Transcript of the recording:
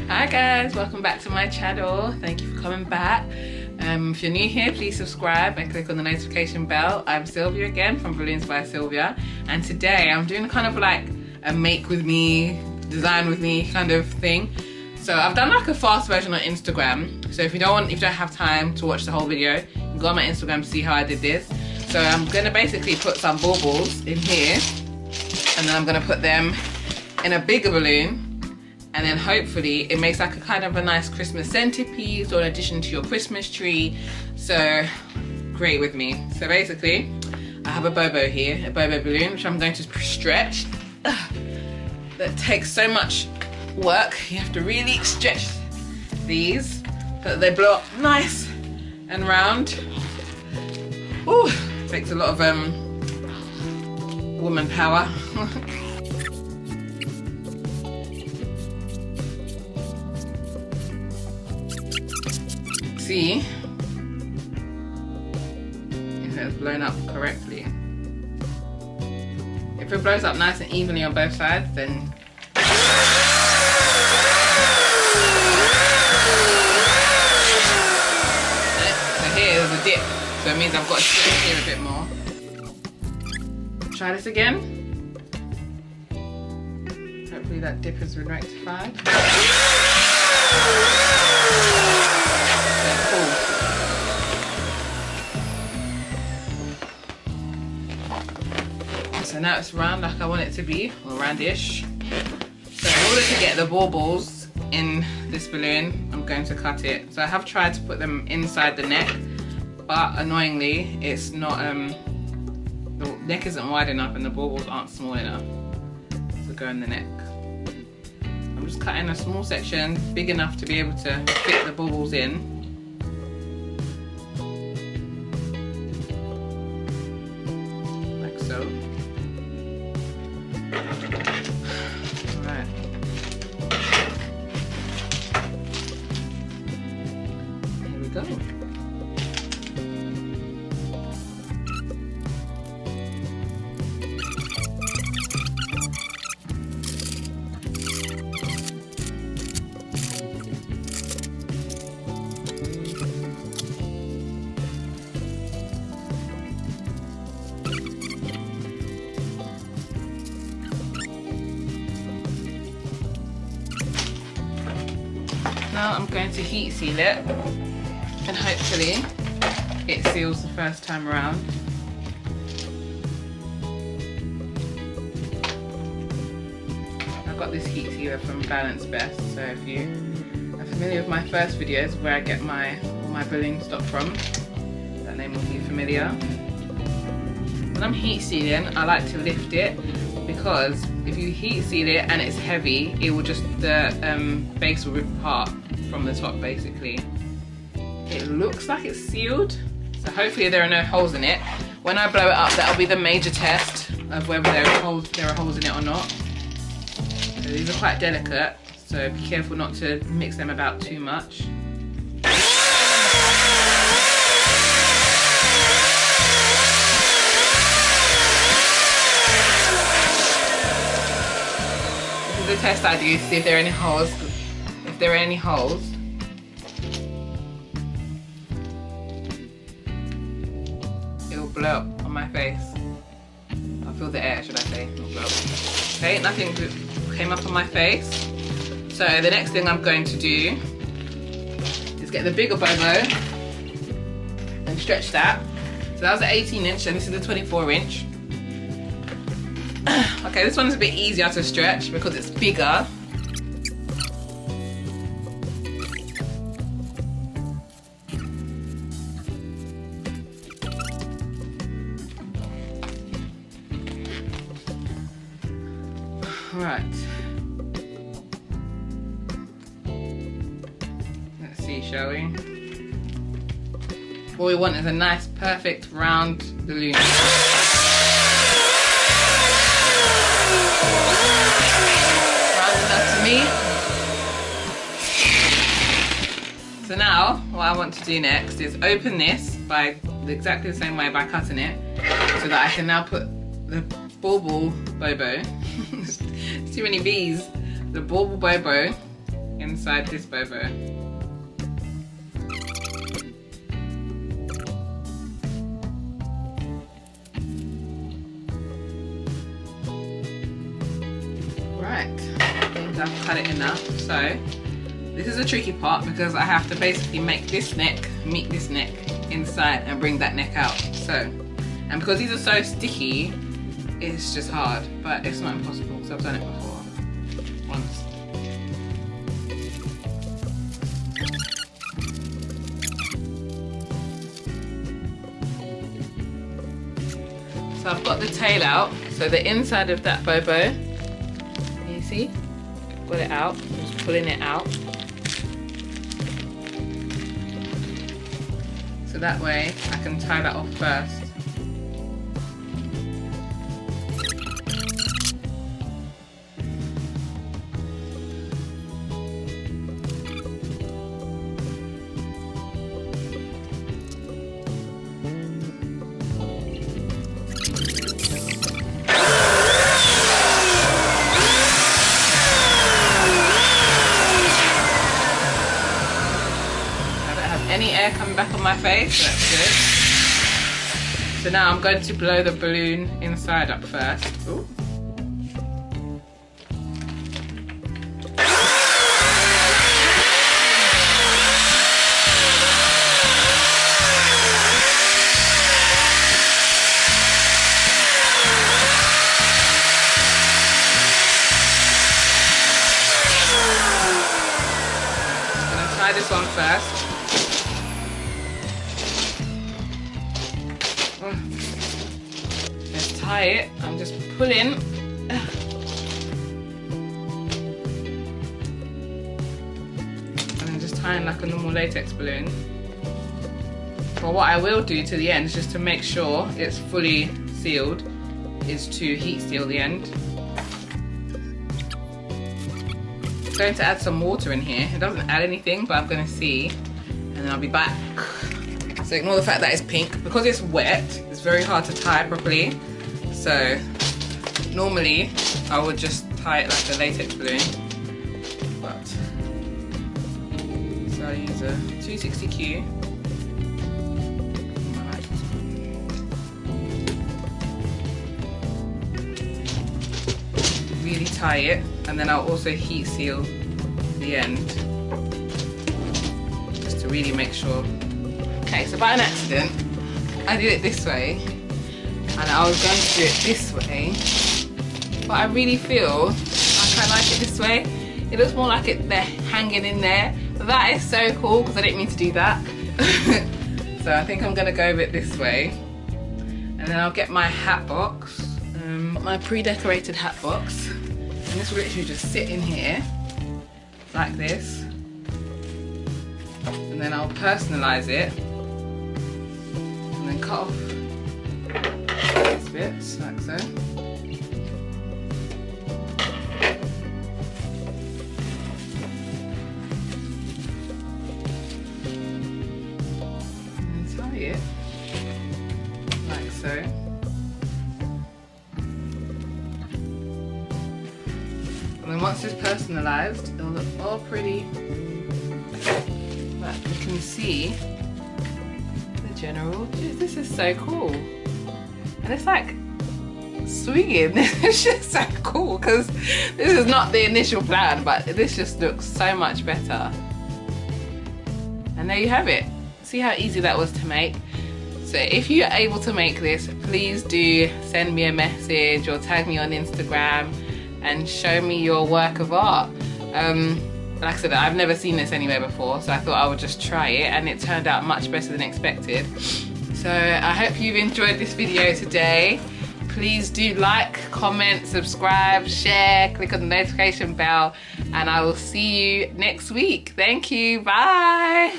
Hi guys, welcome back to my channel. Thank you for coming back. If you're new here, please subscribe and click on the notification bell. I'm Sylvia again from Balloons by Sylvia, and today I'm doing kind of like a make with me, design with me kind of thing. So I've done like a fast version on Instagram. So if you don't have time to watch the whole video, you can go on my Instagram to see how I did this. So I'm gonna basically put some baubles in here, and then I'm gonna put them in a bigger balloon. And then hopefully it makes like a kind of a nice Christmas centerpiece or an addition to your Christmas tree. So great with me. So basically I have a BOBO here, a BOBO balloon, which I'm going to stretch. That takes so much work. You have to really stretch these so that they blow up nice and round. Ooh, takes a lot of woman power. See if it's blown up correctly. If it blows up nice and evenly on both sides, then so here there's a dip, so it means I've got to dip here a bit more. Try this again. Hopefully that dip has been rectified. So now it's round like I want it to be, or roundish. So in order to get the baubles in this balloon, I'm going to cut it. So I have tried to put them inside the neck, but annoyingly it's not, the neck isn't wide enough and the baubles aren't small enough to go in the neck. I'm just cutting a small section, big enough to be able to fit the baubles in. Like so. Alright. Here we go. Now I'm going to heat seal it, and hopefully it seals the first time around. I got this heat sealer from Balance Best, so if you are familiar with my first videos where I get all my balloon stock from, that name will be familiar. When I'm heat sealing, I like to lift it, because if you heat seal it and it's heavy, it will just, the base will rip apart from the top basically. It looks like it's sealed, so hopefully there are no holes in it. When I blow it up, that'll be the major test of whether there are holes in it or not. So these are quite delicate, so be careful not to mix them about too much. The test I do to see if there are any holes. If there are any holes, it will blow up on my face. I'll feel the air, should I say? It'll blow up. Okay, nothing came up on my face. So the next thing I'm going to do is get the bigger BOBO and stretch that. So that was an 18-inch and this is a 24-inch. Okay, this one's a bit easier to stretch because it's bigger. Right. Let's see, shall we? All we want is a nice, perfect, round balloon. To me. So now what I want to do next is open this by exactly the same way by cutting it, so that I can now put the bauble BOBO, too many B's, the bauble BOBO inside this bobo. Right, I think I've cut it enough. So this is a tricky part because I have to basically make this neck meet this neck inside and bring that neck out. So, and because these are so sticky, it's just hard, but it's not impossible because I've done it before once. So I've got the tail out, so the inside of that bobo, you see, got it out, I'm just pulling it out. So that way I can tie that off first. Any air coming back on my face, that's good. So now I'm going to blow the balloon inside up first. Ooh. I'm going to try this one first. Let's tie it. I'm just pulling. And I'm just tying like a normal latex balloon. But what I will do to the end is just to make sure it's fully sealed, is to heat seal the end. I'm going to add some water in here. It doesn't add anything, but I'm going to see, and then I'll be back. So ignore the fact that it's pink. Because it's wet, it's very hard to tie properly. So normally I would just tie it like a latex balloon. But so I use a 260Q. Really tie it, and then I'll also heat seal the end. Just to really make sure. Okay, so by an accident, I did it this way, and I was going to do it this way, but I really feel like I like it this way. It looks more like they're hanging in there. But that is so cool because I didn't mean to do that. So I think I'm going to go with it this way, and then I'll get my hat box, my pre-decorated hat box, and this will literally just sit in here like this, and then I'll personalise it. And then cut off these bits like so. And then tie it like so. And then once it's personalised, it'll look all pretty. But you can see general. This is so cool, and it's like swinging. It's just so cool because this is not the initial plan, but this just looks so much better. And there you have it. See how easy that was to make. So if you're able to make this, please do send me a message or tag me on Instagram and show me your work of art. Like I said, I've never seen this anywhere before, so I thought I would just try it, and it turned out much better than expected. So I hope you've enjoyed this video today. Please do like, comment, subscribe, share, click on the notification bell, and I will see you next week. Thank you, bye.